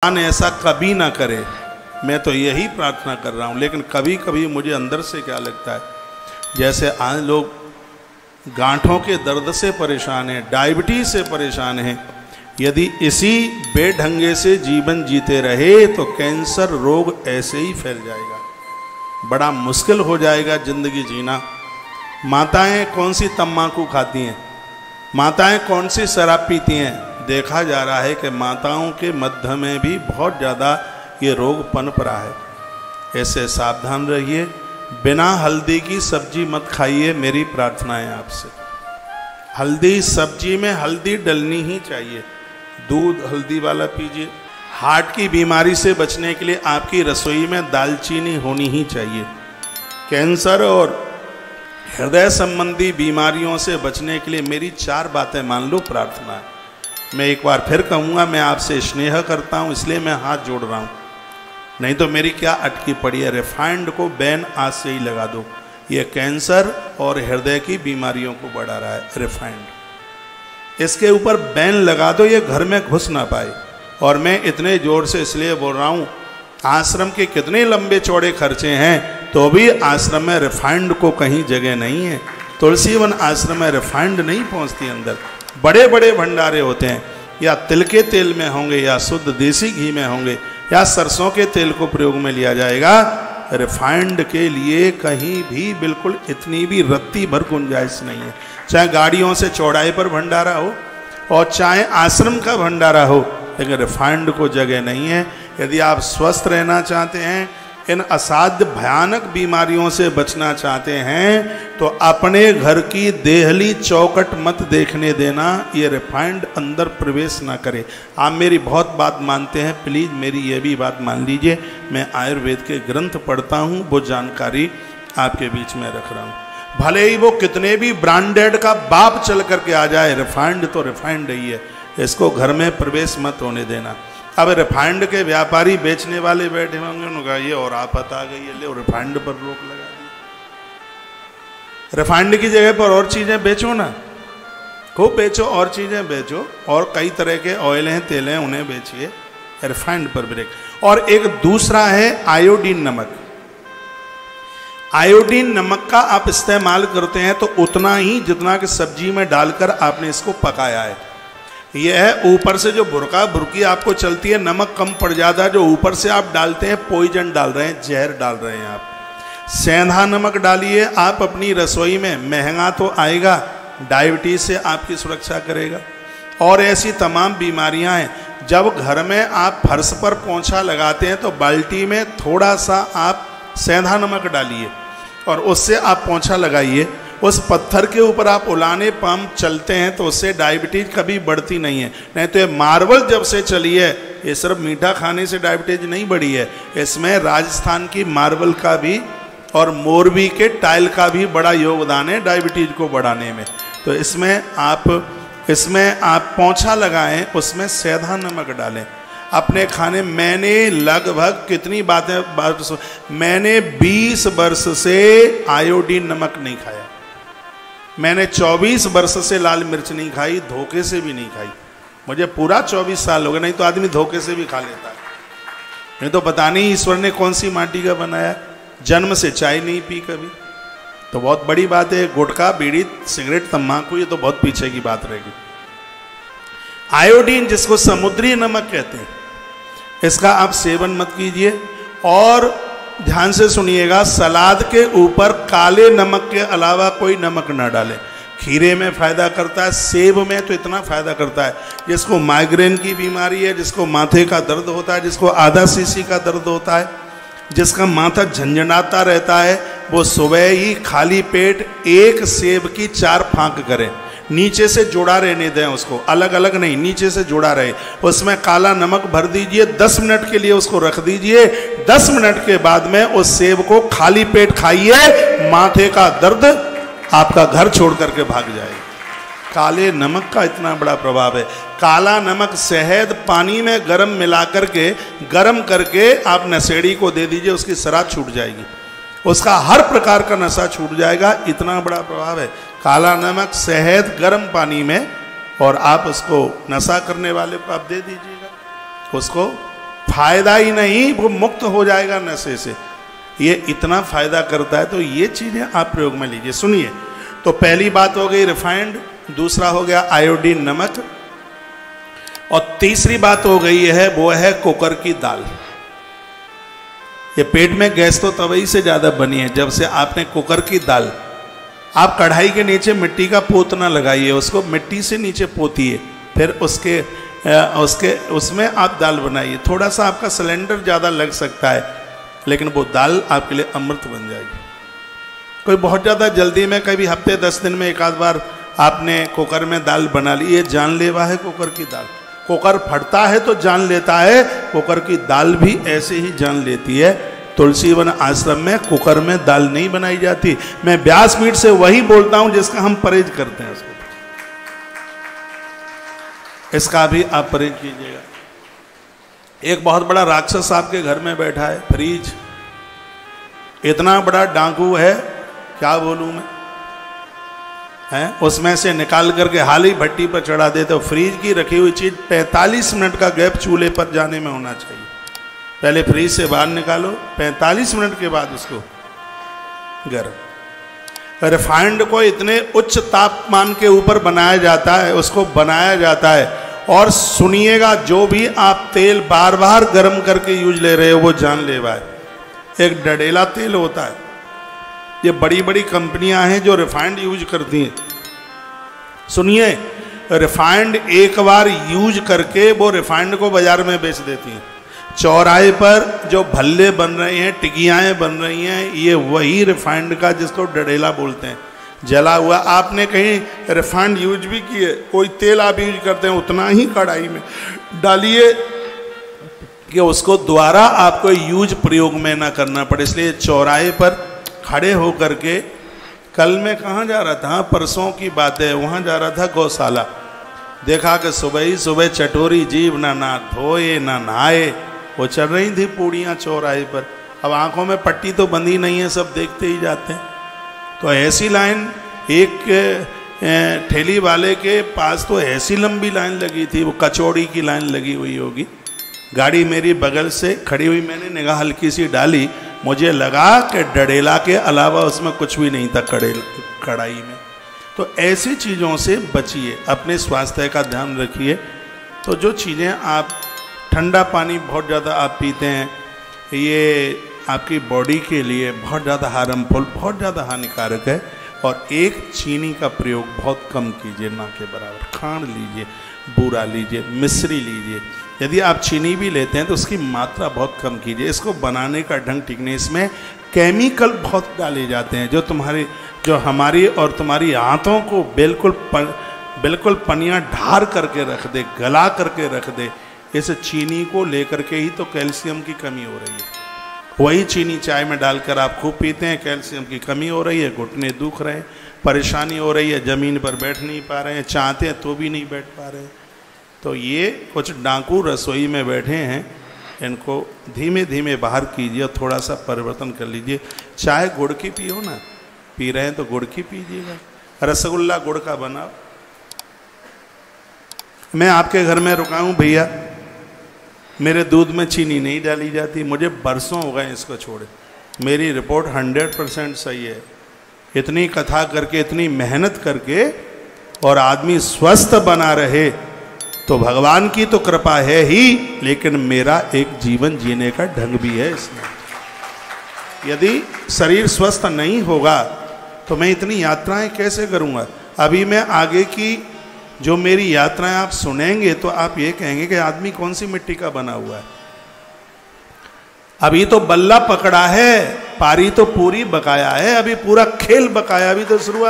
भगवान ऐसा कभी ना करे, मैं तो यही प्रार्थना कर रहा हूँ। लेकिन कभी कभी मुझे अंदर से क्या लगता है, जैसे आज लोग गांठों के दर्द से परेशान हैं, डायबिटीज से परेशान हैं, यदि इसी बेढंगे से जीवन जीते रहे तो कैंसर रोग ऐसे ही फैल जाएगा, बड़ा मुश्किल हो जाएगा जिंदगी जीना। माताएं कौन सी तम्बाकू खाती हैं, माताएं कौन सी शराब पीती हैं, देखा जा रहा है कि माताओं के मध्य में भी बहुत ज़्यादा ये रोग पनप रहा है। ऐसे सावधान रहिए, बिना हल्दी की सब्जी मत खाइए, मेरी प्रार्थना है आपसे। हल्दी सब्जी में हल्दी डलनी ही चाहिए, दूध हल्दी वाला पीजिए। हार्ट की बीमारी से बचने के लिए आपकी रसोई में दालचीनी होनी ही चाहिए। कैंसर और हृदय संबंधी बीमारियों से बचने के लिए मेरी 4 बातें मान लो, प्रार्थना है। मैं एक बार फिर कहूँगा, मैं आपसे स्नेह करता हूँ इसलिए मैं हाथ जोड़ रहा हूँ, नहीं तो मेरी क्या अटकी पड़ी है। रिफाइंड को बैन आज से ही लगा दो, ये कैंसर और हृदय की बीमारियों को बढ़ा रहा है। रिफाइंड इसके ऊपर बैन लगा दो, ये घर में घुस ना पाए। और मैं इतने जोर से इसलिए बोल रहा हूँ, आश्रम के कितने लंबे चौड़े खर्चे हैं तो भी आश्रम में रिफाइंड को कहीं जगह नहीं है। तुलसीवन आश्रम में रिफाइंड नहीं पहुँचती अंदर। बड़े बड़े भंडारे होते हैं, या तिल के तेल में होंगे, या शुद्ध देसी घी में होंगे, या सरसों के तेल को प्रयोग में लिया जाएगा। रिफाइंड के लिए कहीं भी बिल्कुल इतनी भी रत्ती भर गुंजाइश नहीं है। चाहे गाड़ियों से चौड़ाई पर भंडारा हो और चाहे आश्रम का भंडारा हो, लेकिन रिफाइंड को जगह नहीं है। यदि आप स्वस्थ रहना चाहते हैं, इन असाध्य भयानक बीमारियों से बचना चाहते हैं, तो अपने घर की देहली चौखट मत देखने देना, ये रिफाइंड अंदर प्रवेश ना करे। आप मेरी बहुत बात मानते हैं, प्लीज़ मेरी ये भी बात मान लीजिए। मैं आयुर्वेद के ग्रंथ पढ़ता हूँ, वो जानकारी आपके बीच में रख रहा हूँ। भले ही वो कितने भी ब्रांडेड का बाप चल करके आ जाए, रिफाइंड तो रिफाइंड ही है, इसको घर में प्रवेश मत होने देना। अब रिफाइंड के व्यापारी बेचने वाले बैठे होंगे, उनका ये और आफत आ गई है, ले रिफाइंड पर रोक लगा दी। रिफाइंड की जगह पर और चीज़ें बेचो ना, खूब बेचो, और चीज़ें बेचो, और कई तरह के ऑयल हैं, तेल हैं, उन्हें बेचिए, रिफाइंड पर ब्रेक। और एक दूसरा है आयोडीन नमक। आयोडीन नमक का आप इस्तेमाल करते हैं तो उतना ही जितना कि सब्जी में डालकर आपने इसको पकाया है। यह ऊपर से जो बुरका बुरकी आपको चलती है, नमक कम पड़ जाता है, जो ऊपर से आप डालते हैं पॉइजन डाल रहे हैं, जहर डाल रहे हैं आप। सेंधा नमक डालिए आप अपनी रसोई में, महंगा तो आएगा, डायबिटीज से आपकी सुरक्षा करेगा। और ऐसी तमाम बीमारियां हैं, जब घर में आप फर्श पर पोंछा लगाते हैं तो बाल्टी में थोड़ा सा आप सेंधा नमक डालिए और उससे आप पोंछा लगाइए। उस पत्थर के ऊपर आप उलाने पंप चलते हैं तो उससे डायबिटीज कभी बढ़ती नहीं है। नहीं तो ये मार्बल जब से चली है, ये सिर्फ मीठा खाने से डायबिटीज नहीं बढ़ी है, इसमें राजस्थान की मार्बल का भी और मोरबी के टाइल का भी बड़ा योगदान है डायबिटीज को बढ़ाने में। तो इसमें आप पोंछा लगाएं, उसमें सेंधा नमक डालें अपने खाने। मैंने लगभग कितनी मैंने 20 वर्ष से आयोडीन नमक नहीं खाया, मैंने 24 वर्ष से लाल मिर्च नहीं खाई, धोखे से भी नहीं खाई। मुझे पूरा 24 साल हो गए, नहीं तो आदमी धोखे से भी खा लेता है। नहीं तो पता नहीं ईश्वर ने कौन सी माटी का बनाया, जन्म से चाय नहीं पी कभी, तो बहुत बड़ी बात है। गुटखा, बीड़ी, सिगरेट, तम्बाकू, ये तो बहुत पीछे की बात रहेगी। आयोडीन जिसको समुद्री नमक कहते हैं, इसका आप सेवन मत कीजिए। और ध्यान से सुनिएगा, सलाद के ऊपर काले नमक के अलावा कोई नमक ना डालें। खीरे में फ़ायदा करता है, सेब में तो इतना फ़ायदा करता है, जिसको माइग्रेन की बीमारी है, जिसको माथे का दर्द होता है, जिसको आधा सीसी का दर्द होता है, जिसका माथा झंझनाता रहता है, वो सुबह ही खाली पेट 1 सेब की 4 फांक करें। नीचे से जुड़ा रहने दें उसको, अलग अलग नहीं, नीचे से जुड़ा रहे। उसमें काला नमक भर दीजिए, 10 मिनट के लिए उसको रख दीजिए। 10 मिनट के बाद में उस सेब को खाली पेट खाइए, माथे का दर्द आपका घर छोड़ करके भाग जाएगा। काले नमक का इतना बड़ा प्रभाव है। काला नमक शहद पानी में गरम मिला करके, गरम करके आप नशेड़ी को दे दीजिए, उसकी शराब छूट जाएगी, उसका हर प्रकार का नशा छूट जाएगा, इतना बड़ा प्रभाव है। काला नमक शहद गर्म पानी में और आप उसको नशा करने वाले को आप दे दीजिएगा, उसको फायदा ही नहीं, वो मुक्त हो जाएगा नशे से। ये इतना फायदा करता है। तो ये चीजें आप प्रयोग में लीजिए। सुनिए, तो पहली बात हो गई रिफाइंड, दूसरा हो गया आयोडीन नमक, और तीसरी बात हो गई है वो है कुकर की दाल। ये पेट में गैस तो तभी से ज्यादा बनी है जब से आपने कुकर की दाल, आप कढ़ाई के नीचे मिट्टी का पोत ना लगाइए, उसको मिट्टी से नीचे पोतिए, फिर उसमें आप दाल बनाइए। थोड़ा सा आपका सिलेंडर ज़्यादा लग सकता है, लेकिन वो दाल आपके लिए अमृत बन जाएगी। कोई बहुत ज़्यादा जल्दी में कभी हफ्ते 10 दिन में एक आध बार आपने कुकर में दाल बना ली, ये जानलेवा है कुकर की दाल। कुकर फटता है तो जान लेता है, कुकर की दाल भी ऐसे ही जान लेती है। तुलसीवन आश्रम में कुकर में दाल नहीं बनाई जाती। मैं व्यासपीठ से वही बोलता हूं जिसका हम परहेज करते हैं, उसको इसका भी आप परहेज कीजिएगा। एक बहुत बड़ा राक्षस आपके घर में बैठा है, फ्रीज। इतना बड़ा डाकू है, क्या बोलूं मैं, है उसमें से निकाल करके हाल ही भट्टी पर चढ़ा देते हो। फ्रीज की रखी हुई चीज 45 मिनट का गैप चूल्हे पर जाने में होना चाहिए। पहले फ्रीज से बाहर निकालो, 45 मिनट के बाद उसको गर्म। रिफाइंड को इतने उच्च तापमान के ऊपर बनाया जाता है, उसको बनाया जाता है। और सुनिएगा, जो भी आप तेल बार बार गर्म करके यूज ले रहे हो वो जानलेवा है। एक डडेला तेल होता है, ये बड़ी बड़ी कंपनियां हैं जो रिफाइंड यूज करती हैं। सुनिए, रिफाइंड एक बार यूज करके वो रिफाइंड को बाजार में बेच देती हैं। चौराहे पर जो भल्ले बन रहे हैं, टिकियाएं बन रही हैं, ये वही रिफाइंड का जिसको डडेला बोलते हैं, जला हुआ। आपने कहीं रिफाइंड यूज भी किए, कोई तेल आप यूज करते हैं उतना ही कढ़ाई में डालिए कि उसको दोबारा आपको यूज प्रयोग में ना करना पड़े। इसलिए चौराहे पर खड़े होकर के, कल मैं कहाँ जा रहा था, परसों की बात है, वहाँ जा रहा था गौशाला। देखा कि सुबह ही सुबह चटोरी जीव ना धोए ना नहाए, वो चल रही थी पूड़ियाँ चौराहे पर। अब आंखों में पट्टी तो बंधी नहीं है, सब देखते ही जाते हैं। तो ऐसी लाइन, एक ठेली वाले के पास तो ऐसी लंबी लाइन लगी थी, वो कचौड़ी की लाइन लगी हुई होगी। गाड़ी मेरी बगल से खड़ी हुई, मैंने निगाह हल्की सी डाली, मुझे लगा कि डडेला के अलावा उसमें कुछ भी नहीं था कढ़ाई में। तो ऐसी चीज़ों से बचिए, अपने स्वास्थ्य का ध्यान रखिए। तो जो चीज़ें आप, ठंडा पानी बहुत ज़्यादा आप पीते हैं, ये आपकी बॉडी के लिए बहुत ज़्यादा हार्मफुल, बहुत ज़्यादा हानिकारक है। और एक चीनी का प्रयोग बहुत कम कीजिए, ना के बराबर। खांड लीजिए, बूरा लीजिए, मिश्री लीजिए। यदि आप चीनी भी लेते हैं तो उसकी मात्रा बहुत कम कीजिए। इसको बनाने का ढंग ठीक नहीं, इसमें केमिकल बहुत डाले जाते हैं जो हमारी और तुम्हारी आंतों को बिल्कुल पनियाँ ढार करके रख दे, गला करके रख दे। इस चीनी को लेकर के ही तो कैल्शियम की कमी हो रही है। वही चीनी चाय में डालकर आप खूब पीते हैं, कैल्शियम की कमी हो रही है, घुटने दुख रहे हैं, परेशानी हो रही है, ज़मीन पर बैठ नहीं पा रहे हैं, चाहते हैं तो भी नहीं बैठ पा रहे हैं। तो ये कुछ डाकू रसोई में बैठे हैं, इनको धीमे धीमे बाहर कीजिए और थोड़ा सा परिवर्तन कर लीजिए। चाय गुड़ की पियो ना, पी रहे हैं तो गुड़ की पीजिएगा। रसगुल्ला गुड़ का बनाओ। मैं आपके घर में रुका हूँ भैया, मेरे दूध में चीनी नहीं डाली जाती, मुझे बरसों हो गए इसको छोड़े। मेरी रिपोर्ट 100% सही है। इतनी कथा करके, इतनी मेहनत करके और आदमी स्वस्थ बना रहे तो भगवान की तो कृपा है ही, लेकिन मेरा एक जीवन जीने का ढंग भी है इसमें। यदि शरीर स्वस्थ नहीं होगा तो मैं इतनी यात्राएं कैसे करूंगा। अभी मैं आगे की जो मेरी यात्राएं आप सुनेंगे तो आप ये कहेंगे कि आदमी कौन सी मिट्टी का बना हुआ है। अभी तो बल्ला पकड़ा है, पारी तो पूरी बकाया है, अभी पूरा खेल बकाया, अभी तो शुरुआत।